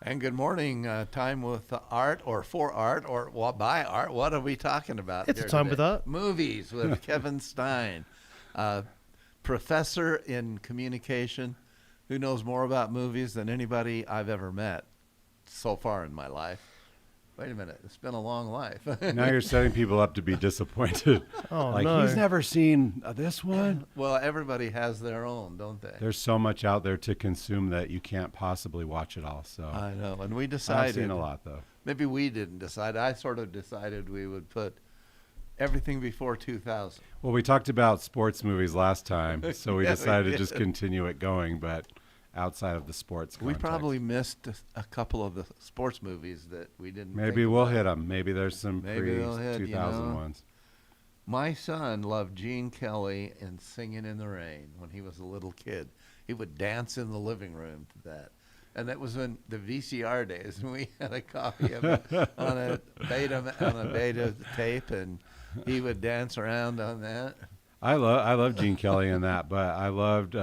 And good morning. Time with art or for art or by art. What are we talking about It's a here time today? with art. Movies with Kevin Stein, professor in communication who knows more about movies than anybody I've ever met so far in my life. Wait a minute. It's been a long life. Now you're setting people up to be disappointed. Oh, Like, no. he's never seen this one. Well, everybody has their own, don't they? There's so much out there to consume that you can't possibly watch it all. So I know. And we I've decided. seen a lot, though. Maybe we didn't decide. I sort of decided we would put everything before 2000. Well, we talked about sports movies last time, so we Yeah, we decided to just did. continue it going, but outside of the sports We context. probably missed a couple of the sports movies that we didn't. Maybe think we'll about. hit them. Maybe there's some Maybe they'll hit, pre-2000 ones. My son loved Gene Kelly and Singing in the Rain when he was a little kid. He would dance in the living room to that. And that was in the VCR days, and we had a copy of it on a beta tape, and he would dance around on that. I love Gene Kelly in that, but I loved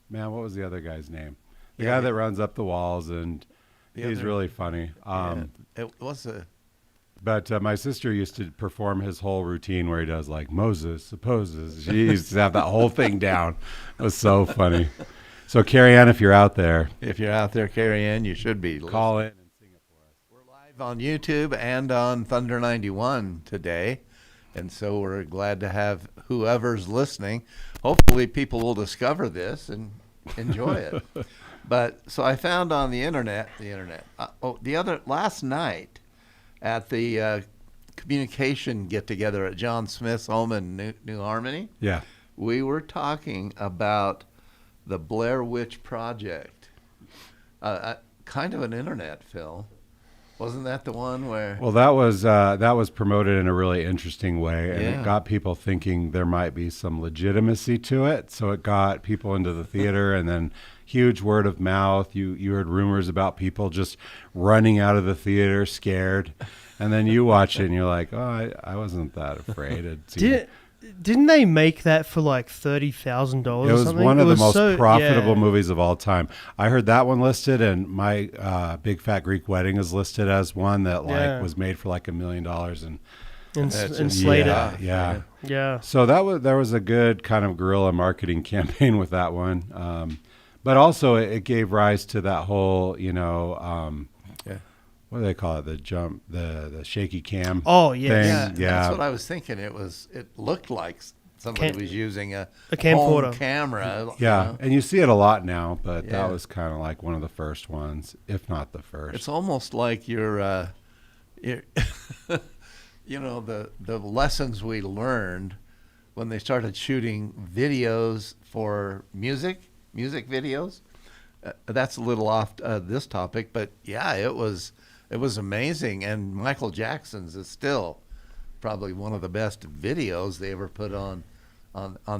man, what was the other guy's name? The Yeah, guy that runs up the walls, and The he's other- really funny. It was a But my sister used to perform his whole routine where he does like Moses supposes. She used to have that whole thing down. It was so funny. So Carrie Ann, if you're out there, If you're out there, Carrie Ann, you should be call in and sing it for us. We're live on YouTube and on Thunder 91 today, and so we're glad to have whoever's listening. Hopefully people will discover this and enjoy it. But so I found on the internet, last night at the communication get-together at John Smith's home in New Harmony, Yeah. we were talking about the Blair Witch Project, kind of an internet film. Wasn't that the one where? Well, that was promoted in a really interesting way, and Yeah. it got people thinking there might be some legitimacy to it. So it got people into the theater, and then huge word of mouth. You heard rumors about people just running out of the theater scared, and then you watch it and you're like, oh, I wasn't that afraid. Didn't they make that for like $30,000 It or was something? one of It the was most so- profitable yeah. movies of all time. I heard that one listed, and my Big Fat Greek Wedding is listed as one that Yeah. was made for like $1 million. And That's Slater. Yeah. Yeah. So there was a good kind of guerrilla marketing campaign with that one, but also it gave rise to that whole Yeah. what do they call it, the shaky cam. Oh, yeah. thing. Yeah, that's Yeah. what I was thinking. It looked like somebody Cam- was using a camcorder. home camera. you Yeah, know. and you see it a lot now, but Yeah. that was kind of like one of the first ones, if not the first. It's almost like you're the lessons we learned when they started shooting videos for music videos. That's a little off this topic, but yeah, it was amazing. And Michael Jackson's is still probably one of the best videos they ever put on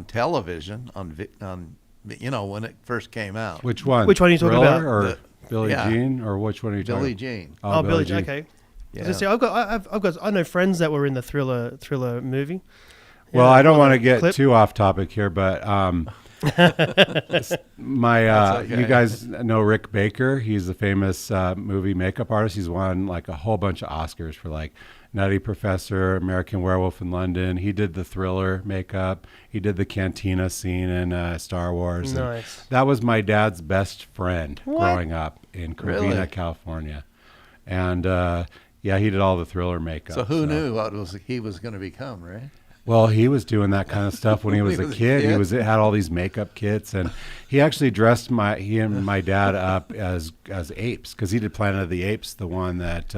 television when it first came out. Which one? Which one are you talking about? Thriller or The- Billie yeah. Jean, or which one are you talking Billie about? Jean. Oh, Billie Jean. Jean. Okay. Yeah. I was gonna say, I know friends that were in the thriller movie. Well, Yeah, I don't on want to the get clip. too off topic here, but my That's okay. you guys know Rick Baker. He's a famous movie makeup artist. He's won like a whole bunch of Oscars for like Nutty Professor, American Werewolf in London. He did the Thriller makeup. He did the cantina scene in Star Wars. And Nice. that was my dad's best friend What? growing up in Covina, Really? California. And yeah, he did all the Thriller makeup. So who knew what he was going to become, right? Well, he was doing that kind of stuff when he was a kid. He had all these makeup kits, and he actually dressed he and my dad up as apes, because he did Planet of the Apes, the one that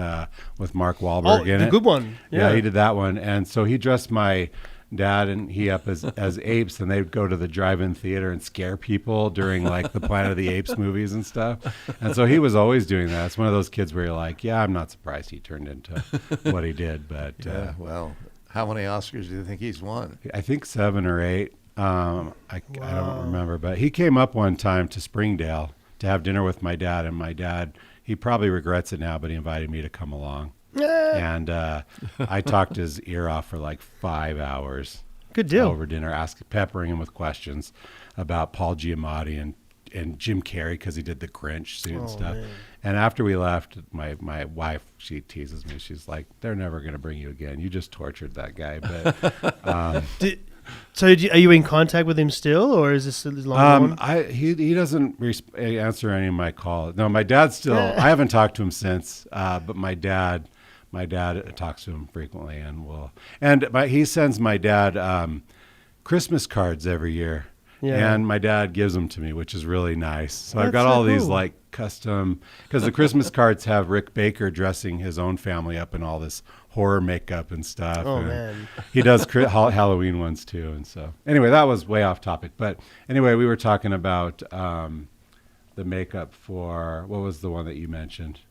with Mark Wahlberg in the it. good one. Yeah, he did that one, and so he dressed my dad and he up as apes, and they'd go to the drive-in theater and scare people during like the Planet of the Apes movies and stuff. And so he was always doing that. It's one of those kids where you're like, yeah, I'm not surprised he turned into what he did, but. Well, how many Oscars do you think he's won? I think 7 or 8. I don't remember, but he came up one time to Springdale to have dinner with my dad, and my dad, he probably regrets it now, but he invited me to come along. And I talked his ear off for like 5 hours. Good deal. Over dinner, peppering him with questions about Paul Giamatti and Jim Carrey, because he did the Grinch suit and stuff. Man. And after we left, my wife, she teases me. She's like, "They're never going to bring you again. You just tortured that guy." But are you in contact with him still, or is this long gone? he doesn't answer any of my calls. No, my dad still. I haven't talked to him since. But my dad talks to him frequently, he sends my dad Christmas cards every year. Yeah. And my dad gives them to me, which is really nice. So I've got all these like custom, because the Christmas cards have Rick Baker dressing his own family up in all this horror makeup and stuff. Oh, and man. He does Halloween ones too. And so anyway, that was way off topic. But anyway, we were talking about the makeup for, what was the one that you mentioned?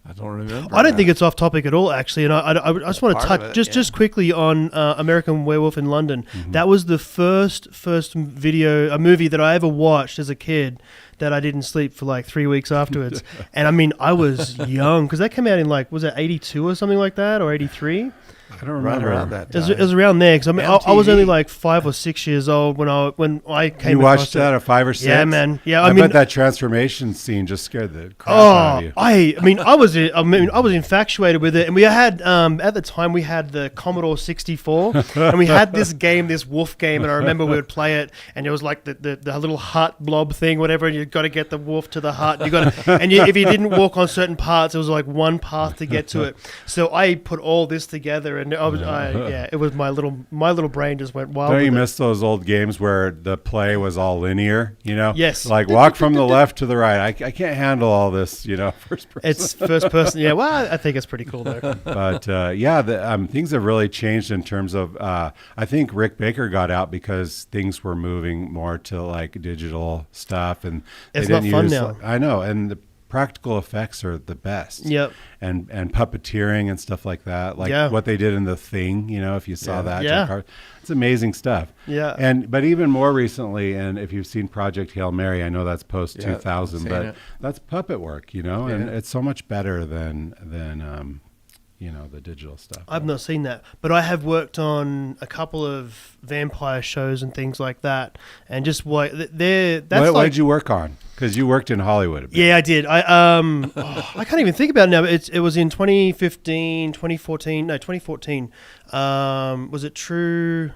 I don't remember. I don't think it's off topic at all, actually. And I just want to Part of touch it, just quickly on American Werewolf in London. Mm-hmm. That was the first a movie that I ever watched as a kid that I didn't sleep for like 3 weeks afterwards. And I mean, I was young because that came out in like, was it 82 or something like that, or 83? I don't remember. Around that It time. was around there because I mean I was MTV. only like 5 or 6 years old when I came. You watched across it. that at 5 or 6? Yeah, man. Yeah, I mean bet that transformation scene just scared the crap out of you. I was infatuated with it, and we had at the time we had the Commodore 64, and we had this game, this wolf game, and I remember we would play it, and it was like the little hut blob thing, whatever, and you got to get the wolf to the hut. If you didn't walk on certain parts, it was like one path to get to it. So I put all this together, and it was my little brain just went wild. Don't you miss those old games where the play was all linear? Yes. Like walk from the left to the right. I can't handle all this, first person. It's first person. Yeah, well, I think it's pretty cool though. But things have really changed in terms of. I think Rick Baker got out because things were moving more to like digital stuff, and it's not fun now. I know, and the practical effects are the best. Yep. And puppeteering and stuff like that, like what they did in The Thing. If you saw that, it's amazing stuff. Yeah. But even more recently, and if you've seen Project Hail Mary, I know that's post 2000, but that's puppet work, and it's so much better than the digital stuff. I've not seen that, but I have worked on a couple of vampire shows and things like that, and just what what did you work on? Because you worked in Hollywood a bit. Yeah, I did. I can't even think about it now. But it was in 2015, 2014. No, 2014. Was it True?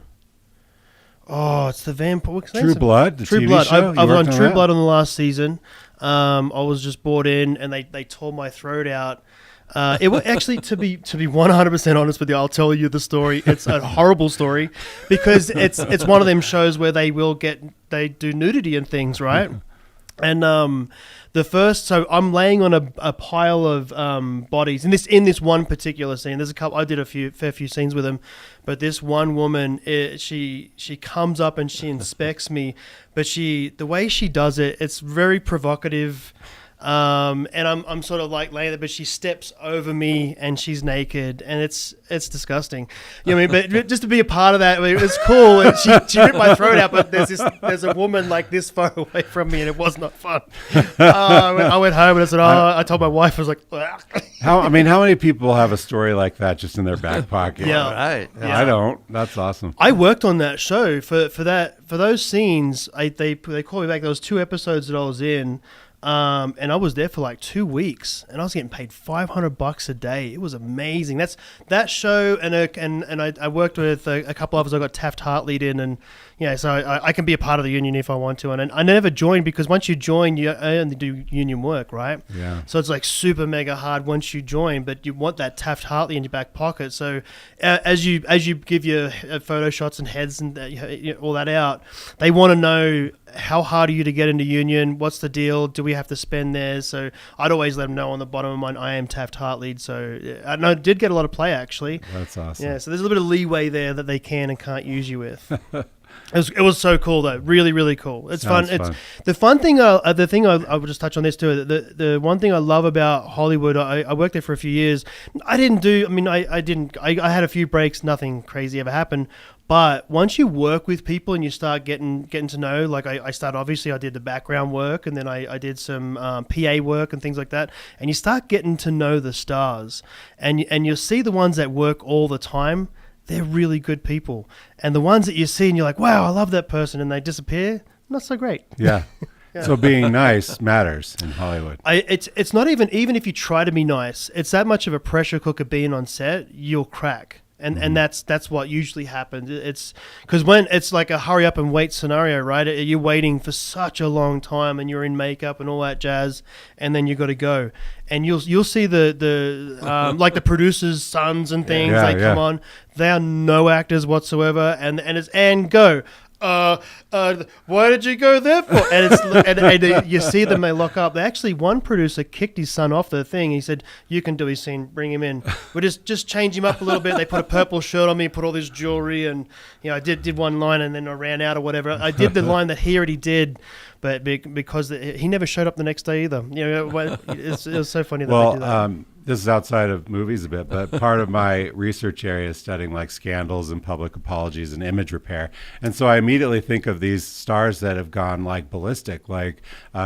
Oh, it's the vampire. True Blood. The True TV Blood. Show? I was on True Blood on the last season. I was just brought in, and they tore my throat out. It was actually, to be 100% honest with you, I'll tell you the story. It's a horrible story because it's one of them shows where they do nudity and things, right? And so I'm laying on a pile of bodies in this one particular scene. There's a couple. I did a fair few scenes with them, but this one woman, she comes up and she inspects me, but the way she does it, it's very provocative. And I'm sort of like laying there, but she steps over me and she's naked, and it's disgusting. You know what I mean? But just to be a part of that, it was cool. And she ripped my throat out, but there's a woman like this far away from me, and it was not fun. I went home and I said, I told my wife, I was like, how many people have a story like that just in their back pocket? Yeah, right. Yeah. I don't. That's awesome. I worked on that show for those scenes. They called me back. There was 2 episodes that I was in. And I was there for like 2 weeks, and I was getting paid $500 a day. It was amazing. That's that show, and I worked with a couple others. I got Taft Hartley in, and so I can be a part of the union if I want to. And I never joined because once you join, you only do union work, right? Yeah. So it's like super mega hard once you join, but you want that Taft Hartley in your back pocket. So as you give your photo shots and heads and all that out, they want to know, how hard are you to get into union? What's the deal? Do we have to spend there? So I'd always let them know on the bottom of mine, I am Taft Hartley. So I did get a lot of play, actually. That's awesome. Yeah, so there's a little bit of leeway there that they can and can't use you with. It was so cool though, really, really cool. It's fun. It's the fun thing. The thing I will just touch on this too. The one thing I love about Hollywood, I worked there for a few years. I had a few breaks. Nothing crazy ever happened. But once you work with people and you start getting to know, like I started, obviously I did the background work, and then I did some PA work and things like that. And you start getting to know the stars, and you'll see the ones that work all the time. They're really good people. And the ones that you see and you're like, wow, I love that person, and they disappear, not so great. Yeah. So being nice matters in Hollywood. It's not even if you try to be nice, it's that much of a pressure cooker being on set, you'll crack. And that's what usually happens. It's because when it's like a hurry up and wait scenario, right? You're waiting for such a long time, and you're in makeup and all that jazz, and then you got to go, and you'll see the like the producers' sons and things. They come on. They are no actors whatsoever, and it's and go. Why did you go there for? And it's you see them, they lock up. Actually, one producer kicked his son off the thing. He said, "You can do his scene. Bring him in. We'll just change him up a little bit." They put a purple shirt on me, put all this jewelry, and I did one line, and then I ran out or whatever. I did the line that he already did, but because he never showed up the next day either. It was so funny that they do that. This is outside of movies a bit, but part of my research area is studying like scandals and public apologies and image repair. And so I immediately think of these stars that have gone like ballistic, like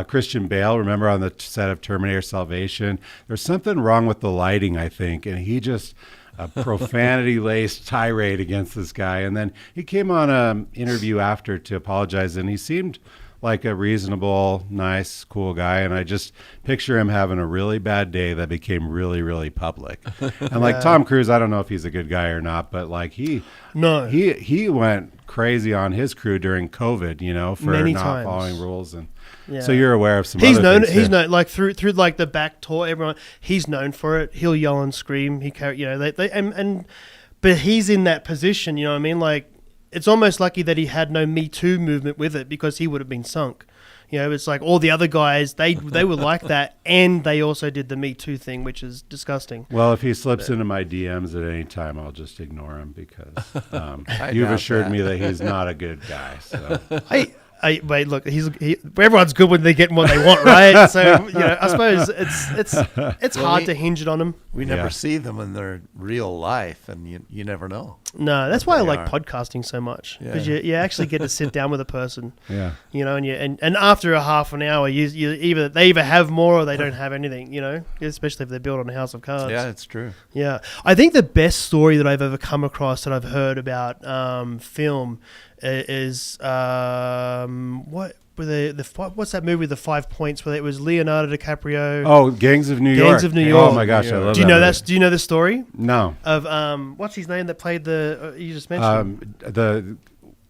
Christian Bale, remember on the set of Terminator Salvation? There's something wrong with the lighting, I think. And he just a profanity-laced tirade against this guy. And then he came on an interview after to apologize, and he seemed like a reasonable, nice, cool guy. And I just picture him having a really bad day that became really, really public. And like Tom Cruise, I don't know if he's a good guy or not, but like he went crazy on his crew during COVID, for many not times. following rules. And so you're aware of some he's other known things he's too. known like through like the back tour, everyone he's known for it. He'll yell and scream. He but he's in that position, you know what I mean? Like, it's almost lucky that he had no Me Too movement with it, because he would have been sunk. It's like all the other guys, they were like that, and they also did the Me Too thing, which is disgusting. Well, if he slips into my DMs at any time, I'll just ignore him, because you've assured me that he's not a good guy. So. Wait, look, everyone's good when they get what they want, right? So I suppose it's hard to hinge it on them. We never see them in their real life, and you never know. No, that's why I like podcasting so much, because you actually get to sit down with a person. Yeah. And after a half an hour, you they either have more or they don't have anything. Especially if they're built on a house of cards. Yeah, it's true. Yeah, I think the best story that I've ever come across that I've heard about film is what's that movie, The 5 Points, where it was Leonardo DiCaprio? Oh, Gangs of New York. Gangs of New York. Oh my gosh, I love Do you that know movie. that? Do you know the story? No. Of what's his name that played the you just mentioned? The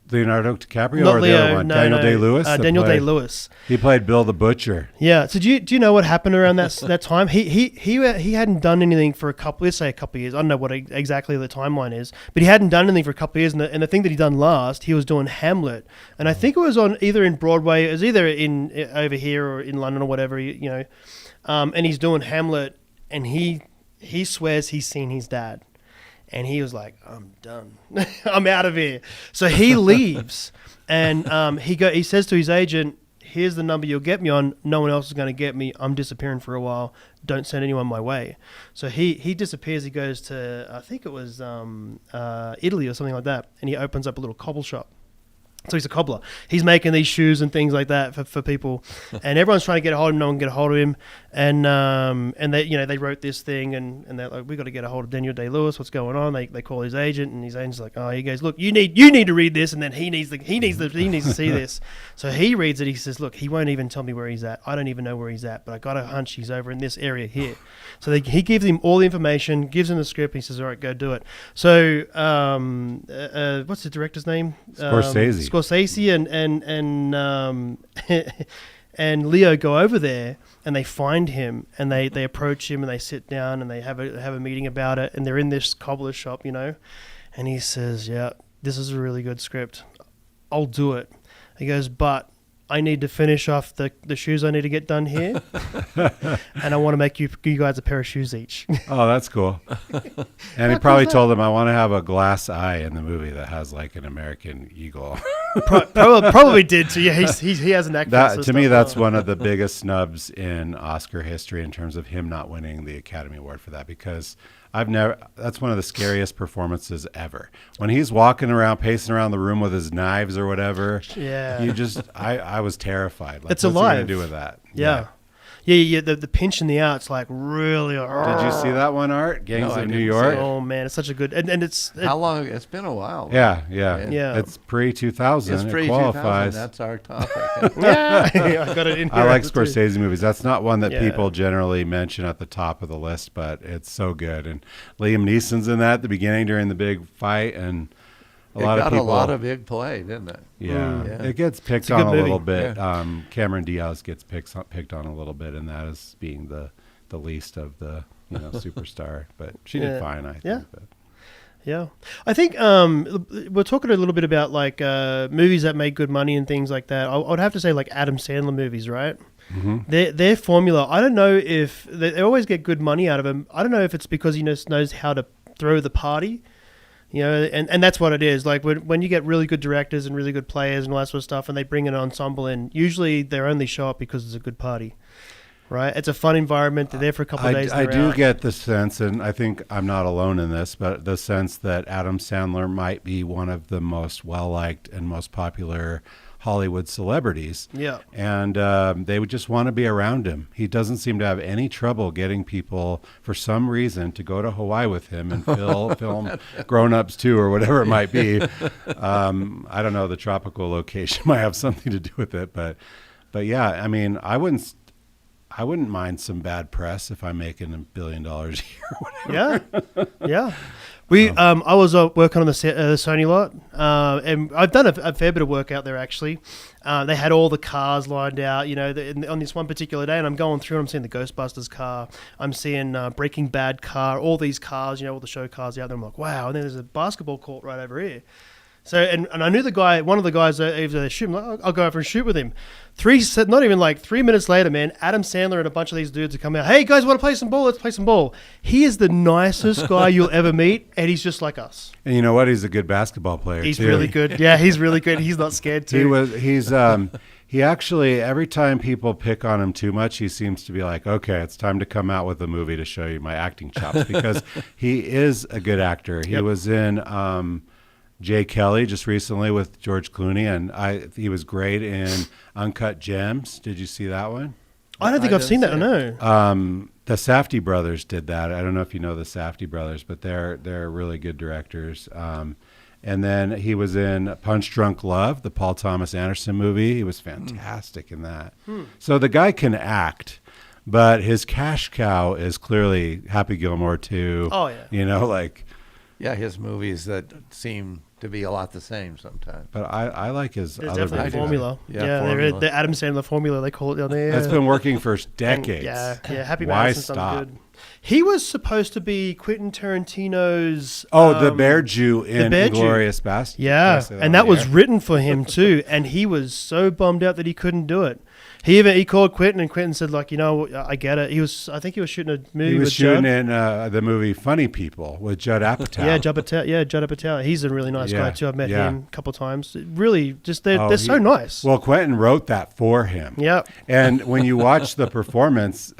Leonardo DiCaprio Not or Leo, the other one? Daniel Day-Lewis? Daniel Day-Lewis. He played Bill the Butcher. Yeah. So do you know what happened around that time? He hadn't done anything for a couple years. I don't know what exactly the timeline is, but he hadn't done anything for a couple of years. And the thing that he done last, he was doing Hamlet, and I think it was on either in Broadway, it was either in over here or in London or whatever, and he's doing Hamlet, and he swears he's seen his dad. And he was like, "I'm done. I'm out of here." So he leaves, and he says to his agent, "Here's the number you'll get me on. No one else is going to get me. I'm disappearing for a while. Don't send anyone my way." So he disappears. He goes to, I think it was Italy or something like that, and he opens up a little cobble shop. So he's a cobbler. He's making these shoes and things like that for people, and everyone's trying to get a hold of him. No one can get a hold of him, and they wrote this thing, and they're like, "We got to get a hold of Daniel Day-Lewis. What's going on?" They call his agent, and his agent's like, "Oh," he goes, "Look, you need to read this," and then he needs to see this. So he reads it. He says, "Look, he won't even tell me where he's at. I don't even know where he's at, but I got a hunch he's over in this area here." So he gives him all the information, gives him the script. He says, "All right, go do it." So what's the director's name? Scorsese and Leo go over there, and they find him, and they approach him, and they sit down, and they have a meeting about it, and they're in this cobbler shop, and he says, "Yeah, this is a really good script. I'll do it." He goes, "But I need to finish off the shoes I need to get done here, and I want to make you guys a pair of shoes each." Oh, that's cool. And he probably told him, "I want to have a glass eye in the movie that has like an American eagle." Probably did too. Yeah, he has an actor. To me, that's one of the biggest snubs in Oscar history in terms of him not winning the Academy Award for that, because that's one of the scariest performances ever. When he's walking around, pacing around the room with his knives or whatever. Yeah. I was terrified. Like, it's what's alive. he gonna do with that? Yeah. Yeah. The pinch in the out's like really. Did you see that one, Art? Gangs No, I of New didn't see York? it. Oh man, it's such a good and it's How long? It's been a while. Yeah. Yeah. It's pre-2000. It's It pre-2000. qualifies. That's our topic. yeah. I got it in here. I like too. Scorsese movies. That's not one that Yeah. people generally mention at the top of the list, but it's so good. And Liam Neeson's in that at the beginning during the big fight, and It got a lot of big play, didn't it? yeah, Yeah. it gets picked a on good a movie. little bit. Yeah. Cameron Diaz gets picked on a little bit, and that is being the least of the superstar. But she did Yeah. fine, I think. Yeah. But. Yeah, I think we're talking a little bit about like movies that make good money and things like that. I would have to say like Adam Sandler movies, right? Mm-hmm. Their formula. I don't know if they always get good money out of them. I don't know if it's because he knows how to throw the party, and that's what it is. Like when you get really good directors and really good players and all that sort of stuff, and they bring an ensemble in, usually they only show up because it's a good party. Right, it's a fun environment. They're there for a couple of days. I and do they're out. get the sense, and I think I'm not alone in this, but the sense that Adam Sandler might be one of the most well-liked and most popular Hollywood celebrities. Yeah. And they would just want to be around him. He doesn't seem to have any trouble getting people, for some reason, to go to Hawaii with him and film Grown Ups 2 or whatever it might be. I don't know, the tropical location might have something to do with it, but yeah, I mean, I wouldn't mind some bad press if I'm making $1 billion a year or whatever. Yeah. I was working on the Sony lot, and I've done a fair bit of work out there actually. They had all the cars lined out, on this one particular day, and I'm going through and I'm seeing the Ghostbusters car, I'm seeing Breaking Bad car, all these cars, all the show cars out there. I'm like, wow, and then there's a basketball court right over here. So, and I knew the guy, one of the guys that was shooting, like, I'll go over and shoot with him. Not even like 3 minutes later, man, Adam Sandler and a bunch of these dudes are coming out. Hey, guys, want to play some ball? Let's play some ball. He is the nicest guy you'll ever meet, and he's just like us. And you know what? He's a good basketball player, He's too. really good. Yeah, he's really good. He's not scared, too. He actually, every time people pick on him too much, he seems to be like, okay, it's time to come out with a movie to show you my acting chops, because he is a good actor. He was in Jay Kelly just recently with George Clooney, and he was great in Uncut Gems. Did you see that one? I don't think I've seen that. I know. The Safdie brothers did that. I don't know if you know the Safdie brothers, but they're really good directors. And then he was in Punch Drunk Love, the Paul Thomas Anderson movie. He was fantastic in that. So the guy can act, but his cash cow is clearly Happy Gilmore 2. Oh, yeah. Yeah, his movies that seem to be a lot the same sometimes. But I like his There's other definitely a movies. formula. Yeah, Yeah, the Adam Sandler formula, they call it down there. That's been working for decades. Yeah, Happy Why Madison's stop? something good. He was supposed to be Quentin Tarantino's... The Bear Jew in Bear Jew. Inglourious Basterds. Yeah, and that was written for him too, and he was so bummed out that he couldn't do it. He called Quentin, and Quentin said, like, I get it. I think he was shooting a movie He was with shooting Judd. in the movie Funny People with Judd Apatow. Yeah, Judd Apatow. He's a really nice guy too. I've met him a couple of times. Really, just they're so nice. Well, Quentin wrote that for him. Yeah. And when you watch the performance,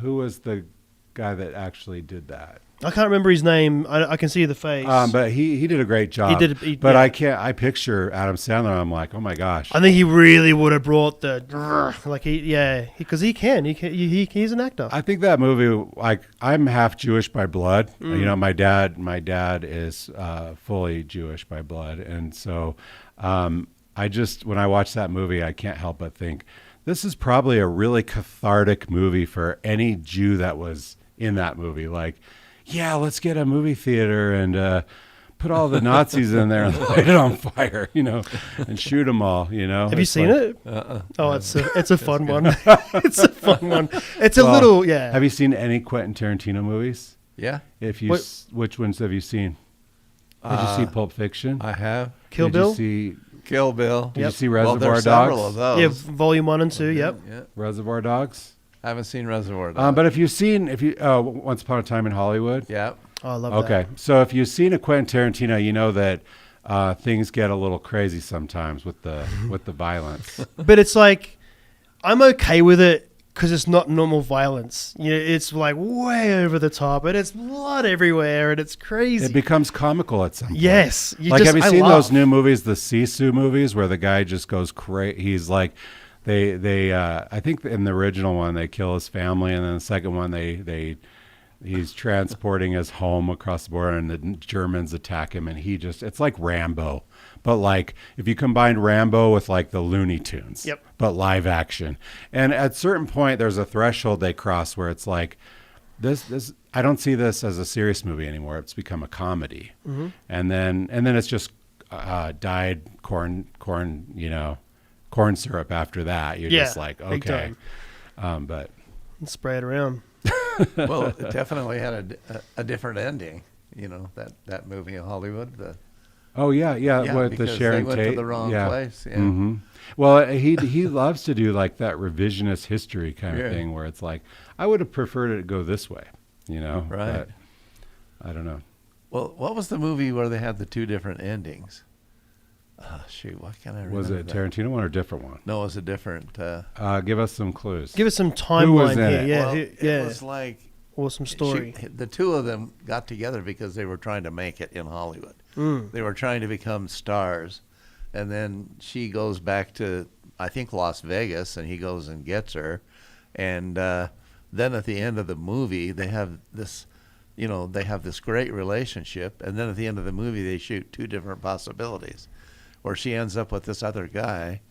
who was the guy that actually did that? I can't remember his name. I can see the face. But he did a great job. But yeah. I picture Adam Sandler. I'm like, oh my gosh. I think he really would have brought the because he's an actor. I think that movie, like, I'm half Jewish by blood. My dad is fully Jewish by blood, and so when I watch that movie, I can't help but think this is probably a really cathartic movie for any Jew that was in that movie. Like, yeah, let's get a movie theater and put all the Nazis in there and light it on fire, and shoot them all, Have you seen it? Oh, it's a fun one. It's a fun one. It's Have you seen any Quentin Tarantino movies? Yeah. Which ones have you seen? Did you see Pulp Fiction? I have. Kill Bill? Did you see Kill Bill. Did you see Well, Reservoir there's Dogs? several of those. Yeah, Volume 1 and 2, yep. Yeah. Reservoir Dogs? I haven't seen Reservoir Dogs. But if you Once Upon a Time in Hollywood? Yeah. Oh, I love that. Okay, so if you've seen a Quentin Tarantino, you know that things get a little crazy sometimes with the violence. But it's like, I'm okay with it because it's not normal violence. It's like way over the top, and it's blood everywhere, and it's crazy. It becomes comical at some point. Yes. Have you seen those new movies, the Sisu movies, where the guy just goes crazy? He's like, I think in the original one they kill his family, and then the second one he's transporting his home across the border, and the Germans attack him, and it's like Rambo, but like if you combine Rambo with like the Looney Tunes, Yep. but live action. And at a certain point, there's a threshold they cross where it's like, this I don't see this as a serious movie anymore. It's become a comedy, and then it's just dyed corn syrup after that. You're just like, big okay, time. but Spray it around. Well, it definitely had a different ending. That movie in Hollywood. oh yeah, with the because Sharon they went Tate, to the wrong place. Yeah. hmm Well, he loves to do like that revisionist history kind of Yeah. thing, where it's like, I would have preferred it to go this way, Right. But I don't know. Well, what was the movie where they had the two different endings? Shoot, what can I remember? Was it that? Tarantino one or a different one? No, it was a different. Give us some clues. Give us some was timeline in here. it? Yeah, well, yeah. It was like Awesome story. the two of them got together because they were trying to make it in Hollywood. They were trying to become stars, and then she goes back to, I think, Las Vegas, and he goes and gets her, and then at the end of the movie they have this, they have this great relationship, and then at the end of the movie they shoot two different possibilities, where she ends up with this other guy,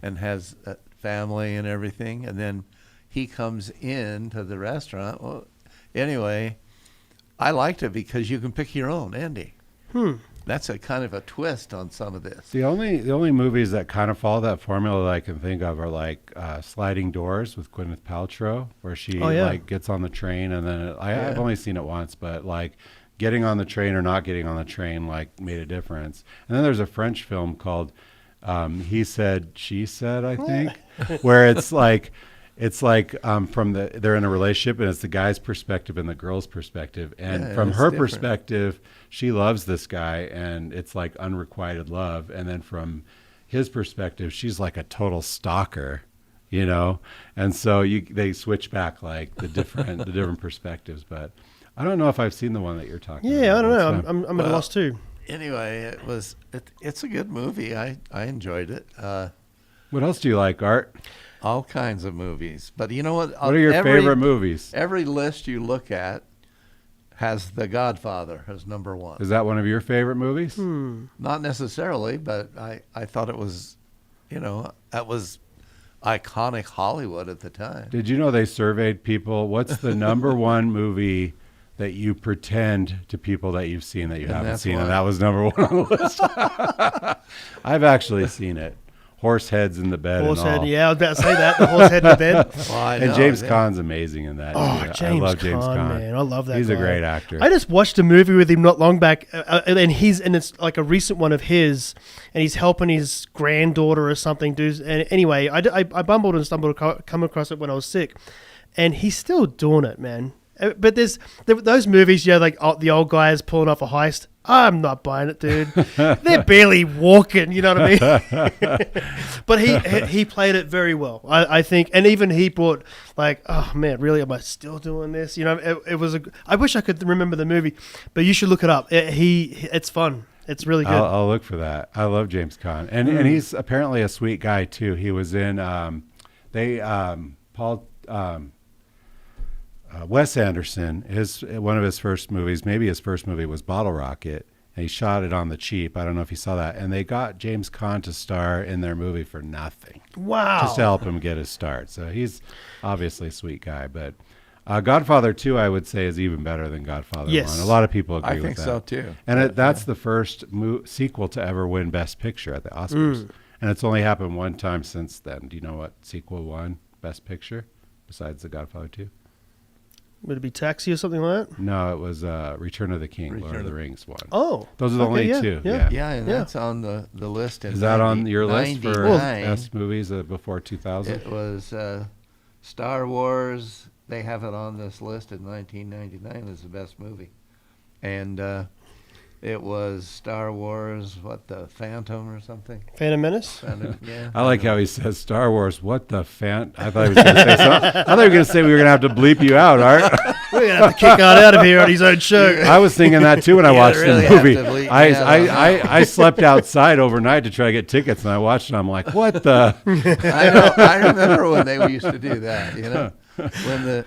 and has a family and everything, and then he comes in to the restaurant. Well, anyway, I liked it because you can pick your own ending. That's a kind of a twist on some of this. The only movies that kind of follow that formula that I can think of are like Sliding Doors with Gwyneth Paltrow, where she like gets on the train, and then I've only seen it once, but like getting on the train or not getting on the train like made a difference. And then there's a French film called He Said, She Said, I think, where it's like they're in a relationship, and it's the guy's perspective and the girl's perspective, and from her perspective, she loves this guy, and it's like unrequited love, and then from his perspective, she's like a total stalker, and so they switch back like the different perspectives. But I don't know if I've seen the one that you're talking about. Yeah, I don't know. I'm at a loss too. Anyway, it's a good movie. I enjoyed it. What else do you like, Art? All kinds of movies. But you know what? What are your favorite movies? Every list you look at has The Godfather as number one. Is that one of your favorite movies? Not necessarily, but I thought it was, that was iconic Hollywood at the time. Did you know they surveyed people? What's the number one movie that you pretend to people that you've seen that you haven't seen? And that was number one on the list. I've actually seen it. Horse heads in the bed. Horse and all. head, yeah, I was about to say that. The horse head in the bed. Well, I And know, James yeah. Caan's amazing in that. Oh, too. James I love James Caan, Caan. man. I love that He's guy. a great actor. I just watched a movie with him not long back, and it's like a recent one of his, and he's helping his granddaughter or something. And anyway, I bumbled and stumbled, come across it when I was sick, and he's still doing it, man. But there's those movies, like the old guys pulling off a heist. I'm not buying it, dude. They're barely walking, you know what I mean? But he played it very well, I think. And even he brought like, oh man, really, am I still doing this? It was I wish I could remember the movie, but you should look it up. It's fun. It's really good. I'll look for that. I love James Caan, and he's apparently a sweet guy too. He was in Wes Anderson. One of his first movies, maybe his first movie, was Bottle Rocket, and he shot it on the cheap. I don't know if you saw that. And they got James Caan to star in their movie for nothing, Wow. just to help him get his start. So he's obviously a sweet guy. But Godfather 2, I would say, is even better than Godfather Yes. 1. A lot of people agree I with think that. so too. And that's the first sequel to ever win Best Picture at the Oscars. And it's only happened one time since then. Do you know what sequel won Best Picture besides The Godfather 2? Would it be Taxi or something like that? No, it was Return of the King, Lord of the Rings one. Oh. Those are the only yeah, two. Yeah. Yeah, and that's on the list. Is that on your list for 99. best movies before 2000? It was Star Wars. They have it on this list in 1999 as the best movie. And It was Star Wars, the Phantom or something? Phantom Menace. Phantom, yeah. I like how he says Star Wars. What the fan? I thought he was going to say something. I thought you were going to say we were going to have to bleep you out, Art. We're gonna have to kick God out of here on his own show. I was thinking that too when I watched really the have movie. to bleep I, me out I, on that I, I slept outside overnight to try to get tickets, and I watched it. And I'm like, what the? I know. I remember when they used to do that. When the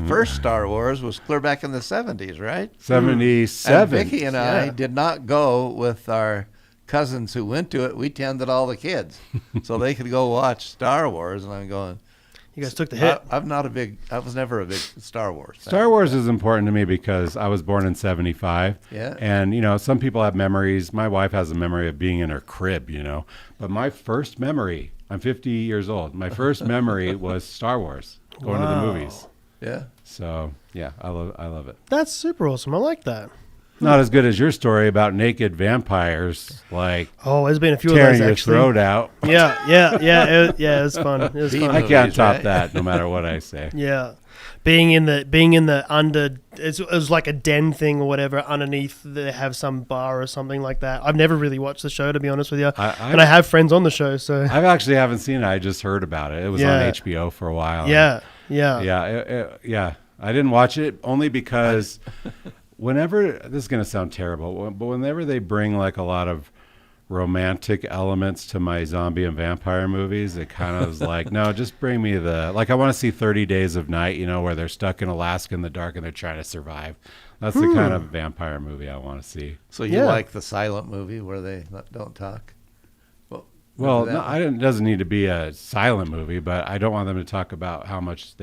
first Star Wars was clear back in the 70s, right? 77. And Vicky and I Yeah. did not go with our cousins who went to it. We tended all the kids, so they could go watch Star Wars. And I'm going. You guys took the hit. I was never a big Star Wars fan. Star Wars is important to me because I was born in 75. Yeah. And, some people have memories. My wife has a memory of being in her crib, But my first memory, I'm 50 years old. My first memory was Star Wars, going to the Wow. movies. Yeah. So, yeah, I love it. That's super awesome. I like that. Not as good as your story about naked vampires, like Oh, there's been a few of tearing those your actually. throat out. Yeah. It was fun. It was Being fun. I can't movies, top right? that, no matter what I say. Yeah, being in the under, it was like a den thing or whatever. Underneath, they have some bar or something like that. I've never really watched the show, to be honest with you, and I have friends on the show, so I actually haven't seen it. I just heard about it. It was Yeah. on HBO for a while. yeah. Yeah. I didn't watch it only because whenever, this is going to sound terrible, but whenever they bring like a lot of romantic elements to my zombie and vampire movies, it kind of is like, no, just bring me I want to see 30 Days of Night, where they're stuck in Alaska in the dark and they're trying to survive. That's the kind of vampire movie I want to see. So you Yeah. like the silent movie where they don't talk? Well, that no, one? it doesn't need to be a silent movie, but I don't want them to talk about how much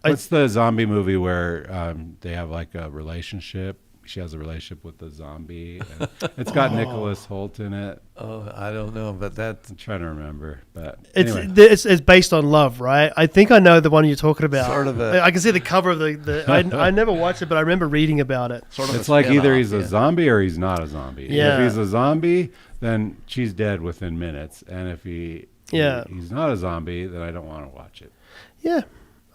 what's the zombie movie where they have like a relationship? She has a relationship with the zombie. And it's got Nicholas Hoult in it. Oh, I don't know, but that's I'm trying to remember, but It's, anyway. it's based on love, right? I think I know the one you're talking about. Sort of I can see the cover of the I never watched it, but I remember reading about it. sort of. It's a like either spin-off, he's a yeah. zombie or he's not a zombie. Yeah. If he's a zombie, then she's dead within minutes, and if he's not a zombie, then I don't want to watch it. Yeah,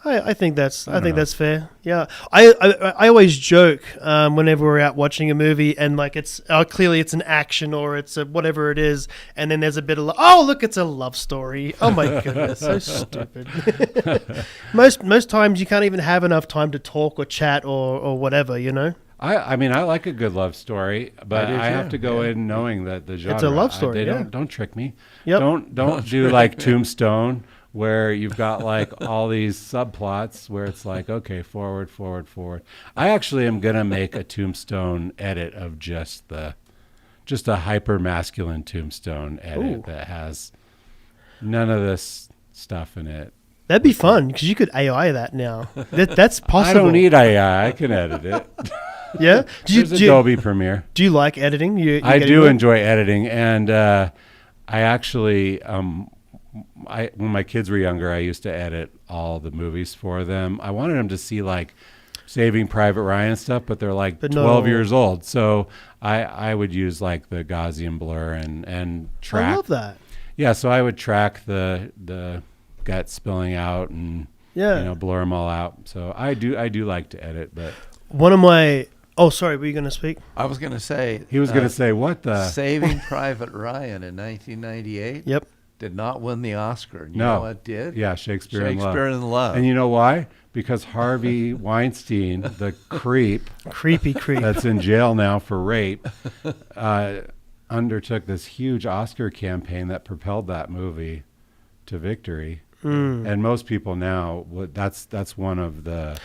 I think that's don't know. that's fair. Yeah, I always joke whenever we're out watching a movie and like it's clearly it's an action or it's a whatever it is, and then there's a bit of oh look, it's a love story. Oh my goodness, so stupid. most times you can't even have enough time to talk or chat or whatever, I mean, I like a good love story, but I do I have too, to go yeah. in knowing that the genre. It's a love story, They yeah. don't trick me. Yep. Don't do like Tombstone, where you've got like all these subplots where it's like, okay, forward. I actually am gonna make a Tombstone edit of just a hyper masculine Tombstone edit Ooh. that has none of this stuff in it. That'd be fun because you could AI that now. That's possible. I don't need AI. I can edit it. Yeah. There's Adobe Premiere. Do you like editing? You I getting do good? enjoy editing, and I actually, when my kids were younger, I used to edit all the movies for them. I wanted them to see like Saving Private Ryan stuff, but they're like But 12 no. years old, so I would use like the Gaussian blur and track. I love that. Yeah, so I would track the gut spilling out and Yeah. blur them all out. So I do like to edit, but One of my oh sorry, were you going to speak? I was going to say he was going to say what the. Saving Private Ryan in 1998 Yep. did not win the Oscar. You No. know what did? Yeah, Shakespeare in Love. Shakespeare in Love. And you know why? Because Harvey Weinstein, the creep Creepy creep. that's in jail now for rape, undertook this huge Oscar campaign that propelled that movie to victory. And most people now, that's one of the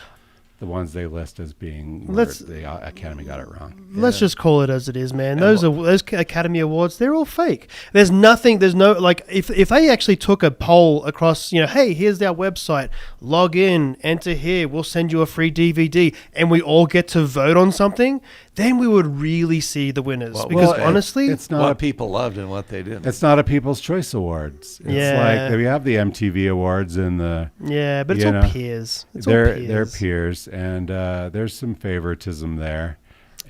ones they list as being where Let's- the Academy got it wrong. Let's just call it as it is, man. Those Academy Awards, they're all fake. There's no like if they actually took a poll across, hey, here's our website, log in, enter here, we'll send you a free DVD, and we all get to vote on something, then we would really see the winners. Well, because well, honestly, it's not what people loved and what they didn't. It's not a People's Choice Awards. It's Yeah. like we have the MTV Awards and the yeah, but it's you all know, peers. It's all they're peers. peers, and there's some favoritism there.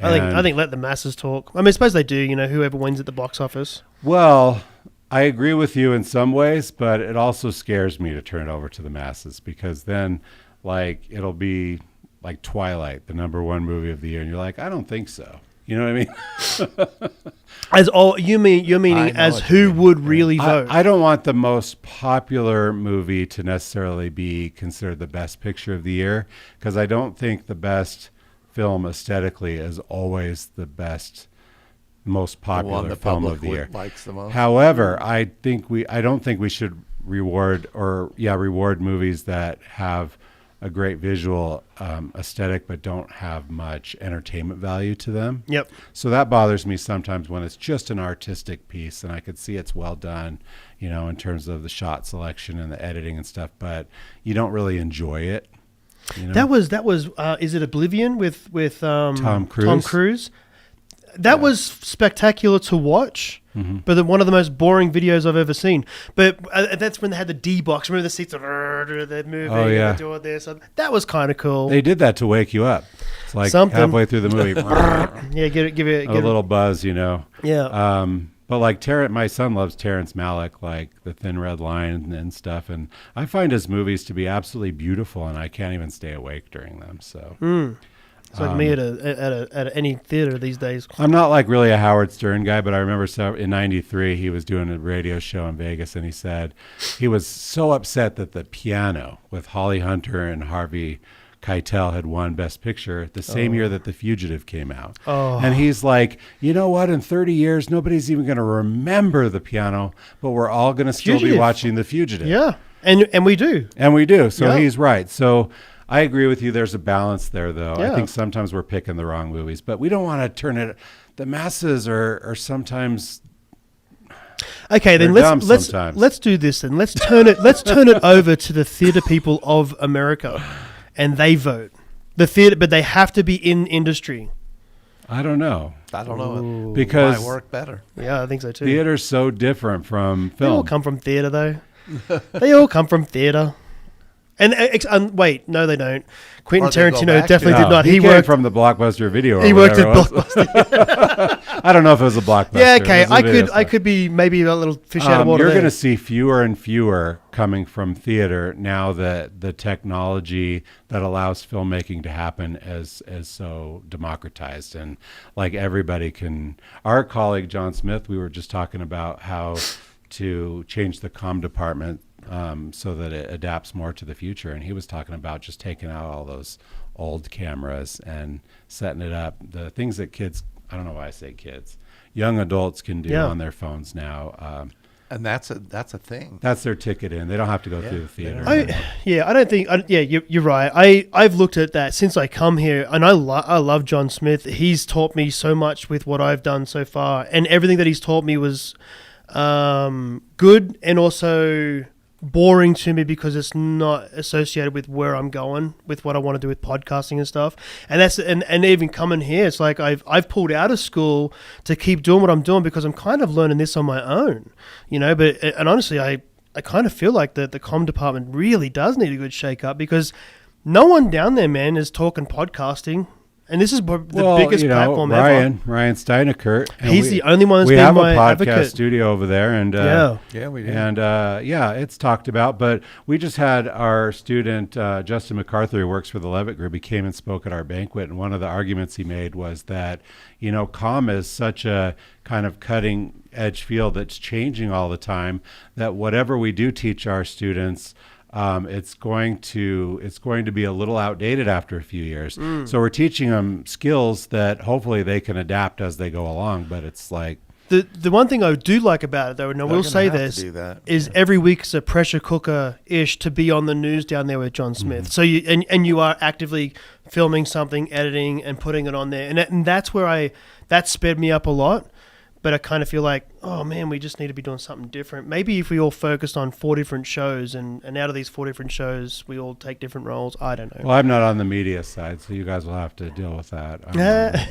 I And- think let the masses talk. I mean, I suppose they do. Whoever wins at the box office. Well, I agree with you in some ways, but it also scares me to turn it over to the masses because then, like, it'll be like Twilight, the #1 movie of the year, and you're like, I don't think so. You know what I mean? As all you're meaning I know as what you who mean. would really vote? I don't want the most popular movie to necessarily be considered the best picture of the year, because I don't think the best film aesthetically is always the best, most The one popular the film public of the year. likes the most. However, I don't think we should reward movies that have a great visual aesthetic but don't have much entertainment value to them. Yep. So that bothers me sometimes when it's just an artistic piece and I could see it's well done, in terms of the shot selection and the editing and stuff, but you don't really enjoy it. That was is it Oblivion with Tom Cruise? Tom Cruise. That was spectacular to watch, but one of the most boring videos I've ever seen. But that's when they had the D box. Remember the seats they're moving, Oh, yeah. and they're doing this. That was kind of cool. They did that to wake you up. It's like Something. halfway through the movie, Yeah, give it a little buzz, Yeah. But like my son loves Terrence Malick, like The Thin Red Line and stuff, and I find his movies to be absolutely beautiful, and I can't even stay awake during them. So It's like me at any theater these days. I'm not like really a Howard Stern guy, but I remember in '93 he was doing a radio show in Vegas, and he said he was so upset that The Piano with Holly Hunter and Harvey Keitel had won Best Picture the same year that The Fugitive came out. Oh. And he's like, you know what? In 30 years, nobody's even going to remember The Piano, but we're all going to still be Fugitive. watching The Fugitive. Yeah, and we do. And we do. So Yeah. he's right. So I agree with you. There's a balance there, though. Yeah. I think sometimes we're picking the wrong movies, but we don't want to turn it. The masses are sometimes. Okay, then They're dumb let's sometimes. let's do this then. Let's turn it over to the theater people of America, and they vote. The theater, but they have to be in industry. I don't know. I don't know. It Because might work better. Yeah, I think so too. theater's so different from They all film. come from theater, though. They all come from theater. And wait, no, they don't. Quentin Or they go Tarantino back to definitely No, did not. He He came worked. from the Blockbuster video. Or He worked at whatever it was. Blockbuster. I don't know if it was a Blockbuster. Yeah, It okay. was a I video could store. be maybe a little fish out of water. You're there. going to see fewer and fewer coming from theater now that the technology that allows filmmaking to happen is so democratized, and like everybody can. Our colleague John Smith, we were just talking about how to change the comm department so that it adapts more to the future, and he was talking about just taking out all those old cameras and setting it up. The things that kids, I don't know why I say kids, young adults can do Yeah. on their phones now. And that's a thing. That's their ticket in. They don't have to go Yeah, through the they theater. don't. anymore. I don't think. You're right. I've looked at that since I come here, and I love John Smith. He's taught me so much with what I've done so far, and everything that he's taught me was good and also boring to me because it's not associated with where I'm going with what I want to do with podcasting and stuff. And that's and even coming here, it's like I've pulled out of school to keep doing what I'm doing because I'm kind of learning this on my own, But and honestly, I kind of feel like the comm department really does need a good shake up because no one down there, man, is talking podcasting. And this is the biggest platform ever. Ryan Steinekert. and He's the only one that's we been have my a podcast advocate. studio over there, and Yeah, we do. and it's talked about. But we just had our student Justin MacArthur, who works for the Levitt Group. He came and spoke at our banquet, and one of the arguments he made was that comm is such a kind of cutting edge field that's changing all the time. That whatever we do teach our students. It's going to be a little outdated after a few years. So we're teaching them skills that hopefully they can adapt as they go along. But it's like The one thing I do like about it, though, and I They're will gonna say have to this, do that. is every week it's a pressure cooker-ish to be on the news down there with John Smith. So you are actively filming something, editing, and putting it on there. And that's where that sped me up a lot. But I kind of feel like, oh man, we just need to be doing something different. Maybe if we all focused on 4 different shows and out of these 4 different shows, we all take different roles. I don't know. well, I'm not on the media side, so you guys will have to deal with that. Yeah.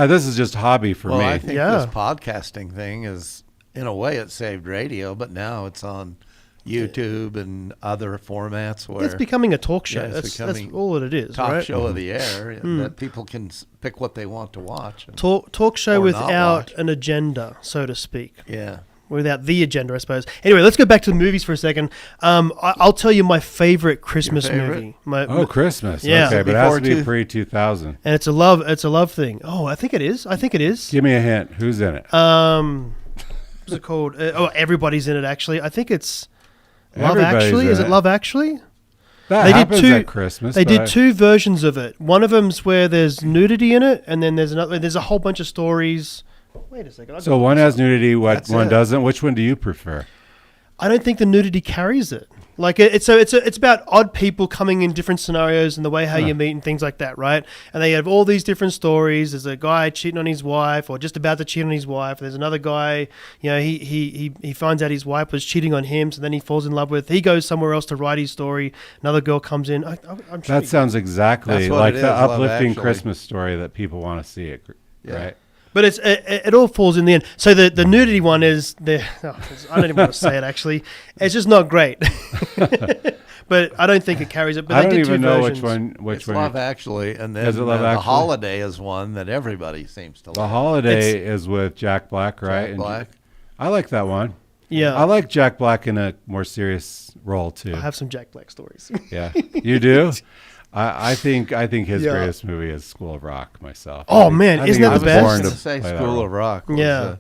This is just a hobby for Well, me. I think Yeah. this podcasting thing is, in a way, it saved radio, but now it's on YouTube and other formats where It's becoming a talk show. Yeah, it's that's becoming all that it is, talk right? show of the air that people can pick what they want to watch. And, Talk show Or not without watch. an agenda, so to speak. yeah. without the agenda, I suppose. Anyway, let's go back to the movies for a second. I'll tell you my favorite Christmas favorite? movie. Christmas. Yeah. Okay, but it has to Before be pre-2000. And it's a love thing. Oh, I think it is. Give me a hint. Who's in it? What's it called? Everybody's in it. Actually, I think it's Love Everybody's Actually. in Is it it. Love Actually? That They did happens two- at Christmas. They but did two versions of it. One of them's where there's nudity in it, and then there's another. There's a whole bunch of stories. Wait a second. So one has nudity, That's one it. doesn't. Which one do you prefer? I don't think the nudity carries it. Like it's about odd people coming in different scenarios and the way how you meet and things like that, right? And they have all these different stories. There's a guy cheating on his wife or just about to cheat on his wife. There's another guy, he finds out his wife was cheating on him, so then he falls in love with. He goes somewhere else to write his story. Another girl comes in. I'm sure That sounds exactly That's what like it is, the Love uplifting Actually. Christmas story that people want to see it, Yeah. right? But it all falls in the end. So the nudity one is I don't even want to say it actually. It's just not great. But I don't think it carries it. But I they don't did two even know versions. which It's one. Love Actually, and then Is it Love The Actually? Holiday is one that everybody seems to The like. Holiday is with Jack Black, right? Jack And Black. I like that one. Yeah, I like Jack Black in a more serious role too. I have some Jack Black stories. Yeah, you do. I think his Yeah. greatest movie is School of Rock. Myself. Oh, I think- man, I think isn't he that was the best? born I was to going to say play that School role. of Rock. Was, Yeah.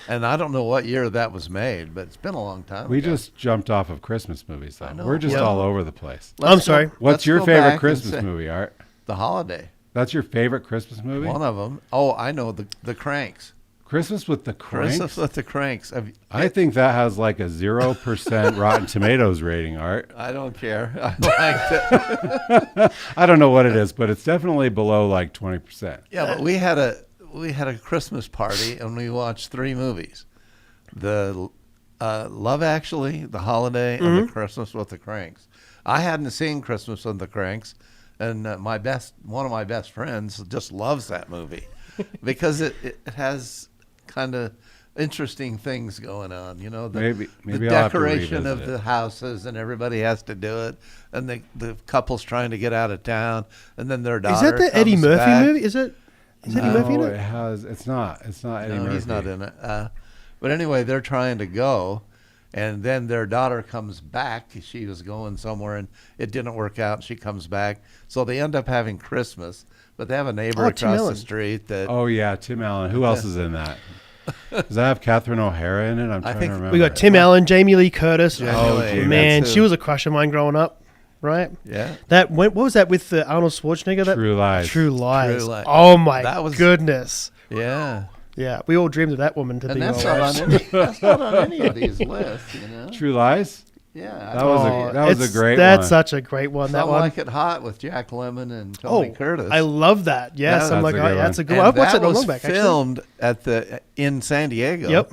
and I don't know what year that was made, but it's been a long time We ago. just jumped off of Christmas movies, though. I know. We're just Yeah. all over the place. Let's I'm go- sorry. What's let's your go favorite back and Christmas say movie, Art? The Holiday. That's your favorite Christmas movie? One of them. Oh, I know the Cranks. Christmas with the Cranks? Christmas with the Cranks. I think that has like a 0% Rotten Tomatoes rating, Art. I don't care. I liked it. I don't know what it is, but it's definitely below like 20%. Yeah, but we had a Christmas party and we watched 3 movies: the Love Actually, The Holiday, and the Christmas with the Cranks. I hadn't seen Christmas with the Cranks, and one of my best friends just loves that movie because it has kind of interesting things going on. You know, Maybe the I'll have to decoration of revisit the it. houses, and everybody has to do it, and the couple's trying to get out of town, and then their daughter. Is that the Eddie comes Murphy back. movie? Is Eddie Murphy in No, it? it has. It's not. It's not Eddie No, Murphy. he's not in it. But anyway, they're trying to go, and then their daughter comes back. She was going somewhere, and it didn't work out. And she comes back, so they end up having Christmas. But they have a neighbor Tim across Allen. the street that Oh yeah, Tim Allen. Who else is in that? Does that have Catherine O'Hara in it? I'm trying think to remember. We got Tim Allen, Jamie Lee Curtis. Jamie Oh Lee, man, that's she who. was a crush of mine growing up. Right? yeah. What was that with Arnold Schwarzenegger? True Lies. True Lies. True Lies. Oh my That was- goodness. Yeah, Yeah, we all dreamed of that woman to and be that's our not, wives. that's not on any of these lists, you know. True Lies. Yeah, That was Oh, that was a it's- great That's one. such a great one. That Some one. Like It Hot with Jack Lemmon and Tony Curtis. I love that. Yes, That- I'm like, That's a good that's a one. good And one. I've watched that it not was long back. Actually. filmed in San Diego. Yep.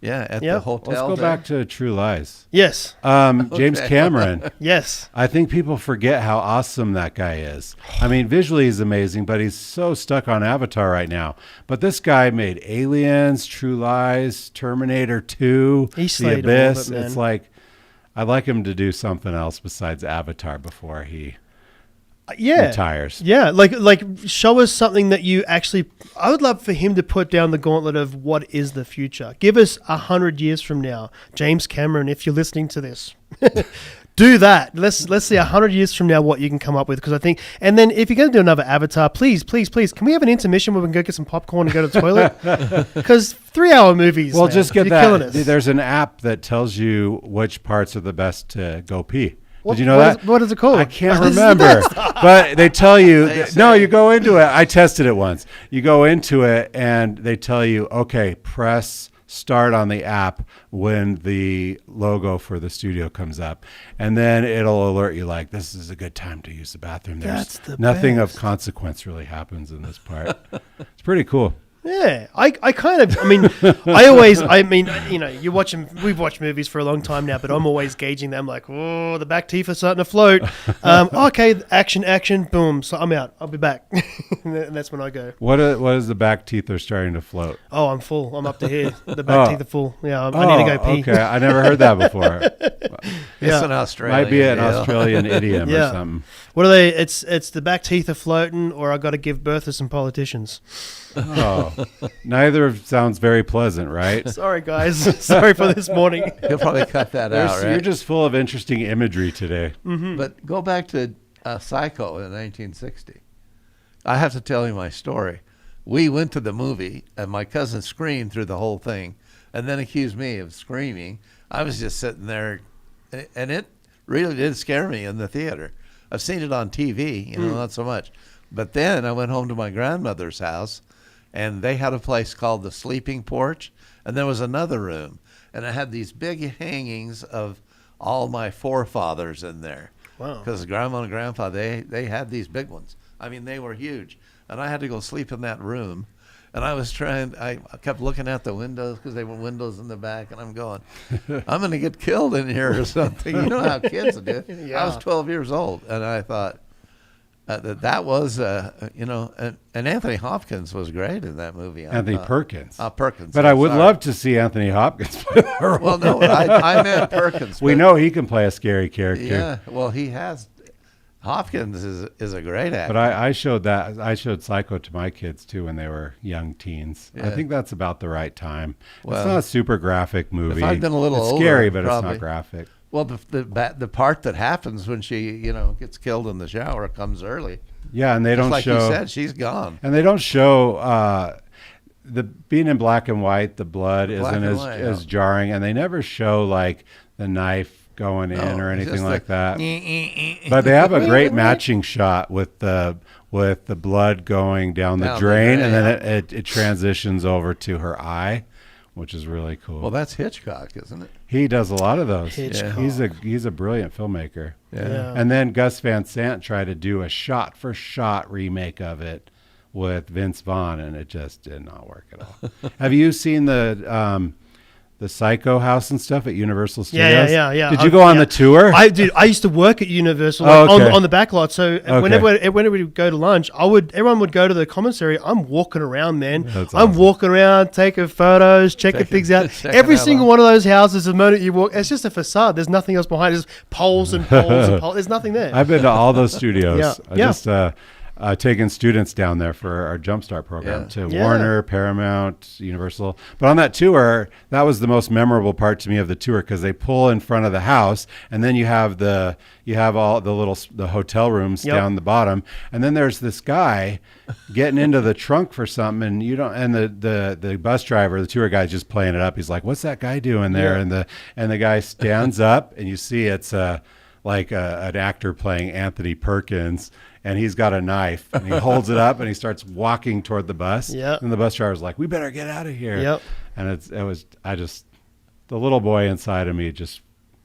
Yeah, at the Yep. hotel. Let's go there. back to True Lies. Yes. James Cameron. Yes. I think people forget how awesome that guy is. I mean, visually he's amazing, but he's so stuck on Avatar right now. But this guy made Aliens, True Lies, Terminator 2, He The slayed all of Abyss. it, man. It's like I'd like him to do something else besides Avatar before he Yeah. retires. Yeah, like show us something that you actually. I would love for him to put down the gauntlet of what is the future. Give us 100 years from now, James Cameron, if you're listening to this, do that. Let's see 100 years from now what you can come up with, because I think. And then if you're going to do another Avatar, please, can we have an intermission where we can go get some popcorn and go to the toilet? Because 3-hour movies. Well, man, just get you're killing that. us. There's an app that tells you which parts are the best to go pee. What- Did you know what that? is- what is it called? I can't This is the remember. But they tell you, They no, say- you go into it. I tested it once. You go into it and they tell you, okay, press start on the app when the logo for the studio comes up. And then it'll alert you like, this is a good time to use the bathroom. That's There's the nothing of best. consequence really happens in this part. It's pretty cool. Yeah, I kind of, I mean, you know, we've watched movies for a long time now, but I'm always gauging them like, oh, the back teeth are starting to float. Okay, action, boom. So I'm out. I'll be back. And that's when I go. What is the back teeth are starting to float? Oh, I'm full. I'm up to here. The back Oh. teeth are full. Yeah, I need to go pee. Okay, I never heard that before. It's Yeah. an Australian. Might be an deal. Australian idiom or Yeah. something. What are they? It's the back teeth are floating, or I got to give birth to some politicians. Oh, No. Neither sounds very pleasant, right? Sorry, guys. Sorry for this morning. He'll probably cut that out, right? You're just full of interesting imagery today. But go back to Psycho in 1960. I have to tell you my story. We went to the movie, and my cousin screamed through the whole thing, and then accused me of screaming. I was just sitting there, and it really did scare me in the theater. I've seen it on TV, not so much. But then I went home to my grandmother's house, and they had a place called the Sleeping Porch, and there was another room, and it had these big hangings of all my forefathers in there. Wow. Because grandma and grandpa, they had these big ones. I mean, they were huge. And I had to go sleep in that room. And I kept looking out the windows because there were windows in the back. And I'm going, I'm going to get killed in here or something. You know how kids do. Yeah. I was 12 years old. And I thought that was, and Anthony Hopkins was great in that movie. Anthony Perkins. Perkins. But I would love to see Anthony Hopkins play the role. Well, no, I meant Perkins. We know he can play a scary character. Yeah, well, he has. Hopkins is a great actor. But I showed Psycho to my kids too when they were young teens. I Yeah. think that's about the right time. Well, it's not a super graphic movie. if I'd been a little it's older, scary, but probably. it's not graphic. Well, the part that happens when she gets killed in the shower comes early. Yeah, and they Just don't like show. you said, she's gone. And they don't show the being in black and white. The blood Black isn't and as white, as yeah. jarring, and they never show like the knife going in No, or it's anything just like that. the- But they have a great matching shot with the blood going down the drain, and then it transitions over to her eye, which is really cool. Well, that's Hitchcock, isn't it? He does a lot of those. Hitchcock. He's a brilliant filmmaker. Yeah. And then Gus Van Sant tried to do a shot-for-shot remake of it with Vince Vaughn, and it just did not work at all. Have you seen the Psycho house and stuff at Universal Studios? Yeah. Did you go on the tour? I used to work at Universal okay. on the back lot. So whenever we go to lunch, everyone would go to the commissary. I'm walking around, man. That's I'm awesome. walking around, taking photos, checking things out. checking Every that single out. one of those houses, the moment you walk, it's just a facade. There's nothing else behind. There's poles and poles and poles. There's nothing there. I've been to all those studios. Yeah. I just taken students down there for our Jumpstart program to Yeah. Warner, Paramount, Universal. But on that tour, that was the most memorable part to me of the tour because they pull in front of the house, and then you have all the hotel rooms Yep. down the bottom, and then there's this guy getting into the trunk for something, and the bus driver, the tour guy, just playing it up. He's like, "What's that guy doing there?" Yeah. And the guy stands up, and you see it's like an actor playing Anthony Perkins, and he's got a knife, and he holds it up, and he starts walking toward the bus. Yep. And the bus driver's like, "We better get out of here." Yep. And the little boy inside of me just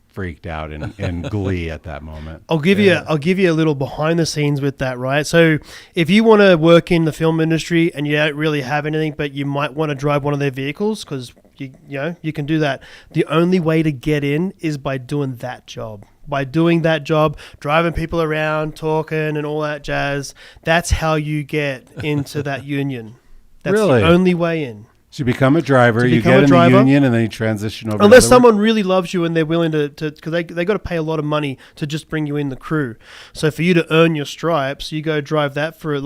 freaked out in glee at that moment. I'll give you a little behind the scenes with that, right? So if you want to work in the film industry and you don't really have anything, but you might want to drive one of their vehicles because you can do that. The only way to get in is by doing that job. By doing that job, driving people around, talking and all that jazz. That's how you get into that union. That's Really? the only way in. So you become a driver, you become get a in driver, the union, and then you transition over. Unless to other someone really loves you and they're willing to because they got to pay a lot of money to just bring you in the crew. So for you to earn your stripes, you go drive that for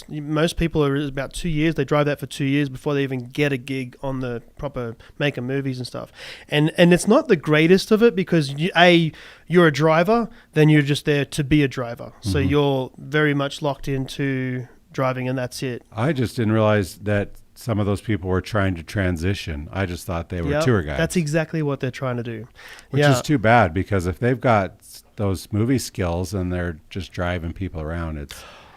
most people are about 2 years. They drive that for 2 years before they even get a gig on the proper making movies and stuff. And it's not the greatest of it because you're a driver, then you're just there to be a driver. So you're very much locked into driving, and that's it. I just didn't realize that some of those people were trying to transition. I just thought they were Yep, tour guides. That's exactly what they're trying to do. Which is too bad because if they've got those movie skills and they're just driving people around,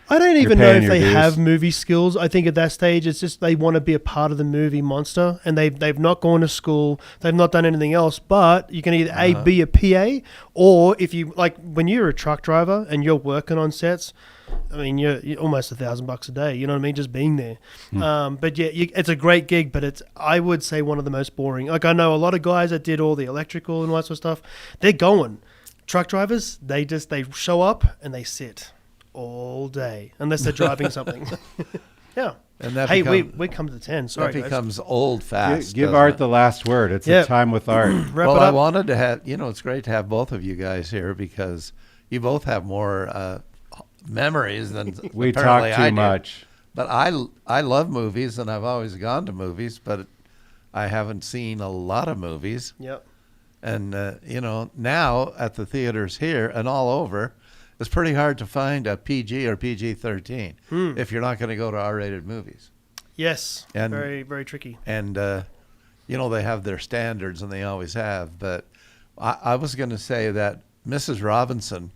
I don't you're even know paying if your they dues. have movie skills. I think at that stage, it's just they want to be a part of the movie monster, and they've not gone to school, they've not done anything else. But you can either be a PA, or if you like when you're a truck driver and you're working on sets. I mean, you're almost $1,000 a day. You know what I mean? Just being there. But yeah, it's a great gig, but it's I would say one of the most boring. Like I know a lot of guys that did all the electrical and all that sort of stuff. They're going. Truck drivers, they show up and they sit all day unless they're driving something. Yeah. And that we come to 10. Sorry, that guys. becomes old fast. give doesn't Art it? the last word. It's Yeah. a time with Art. Wrap Well, it I up. wanted to have, it's great to have both of you guys here because you both have more memories than We apparently talk I too do. much. But I love movies, and I've always gone to movies, but I haven't seen a lot of movies. Yep. And, now at the theaters here and all over, it's pretty hard to find a PG or PG-13 if you're not going to go to R-rated movies. Yes. And- very, very tricky. And, they have their standards, and they always have. But I was going to say that Mrs. Robinson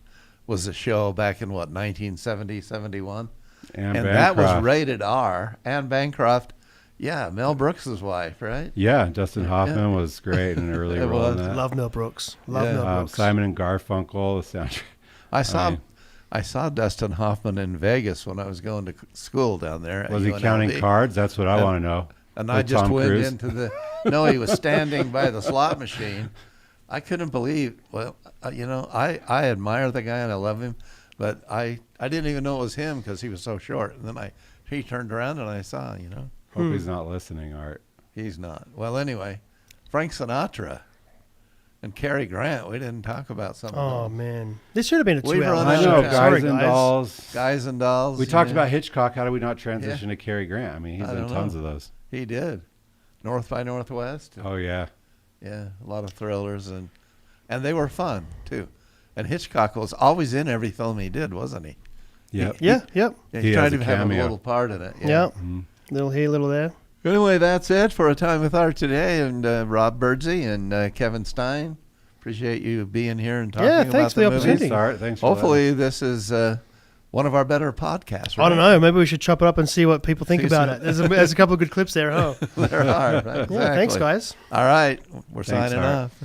was a show back in, 1970, 71? And that was Bancroft. rated R. Anne Bancroft, yeah, Mel Brooks' wife, right? Yeah, Dustin Hoffman was great in an early It role was. in that. Love Mel Brooks. Love Yeah. Mel Brooks. Simon and Garfunkel, the soundtrack. I saw Dustin Hoffman in Vegas when I was going to school down there. at Was he UNLV. counting cards? That's what I want to know. And With I just Tom went Cruise? into the. No, he was standing by the slot machine. I couldn't believe. Well, I admire the guy and I love him, but I didn't even know it was him because he was so short. And then he turned around and I saw. Hope he's not listening, Art. He's not. Well, anyway, Frank Sinatra and Cary Grant. We didn't talk about some of Oh, them. man. This should have been a We've 2-hour run I out show. of know, time. Sorry, Guys and guys. Dolls. Guys and Dolls. We talked about Hitchcock. How do we not transition to Cary Grant? I mean, he's I in don't tons know. of those. He did. North by Northwest. Oh, yeah. Yeah, a lot of thrillers and they were fun too. And Hitchcock was always in every film he did, wasn't he? Yep. Yeah, yep. Yeah, He he tried has to a have a cameo. little part in it. Yep. Mhm. Little here, little there. Anyway, that's it for A Time with Art today. And Rob Birdsey and Kevin Stein, appreciate you being here and talking Yeah, about thanks for the movies. opportunity. Thanks, Art. Thanks for Hopefully this is one of our better podcasts. Right? I don't know. Maybe we should chop it up and see what people think See about some- it. There's a couple of good clips there, huh? There are. Exactly. Yeah, thanks, guys. All right. We're Thanks, signing Art. off.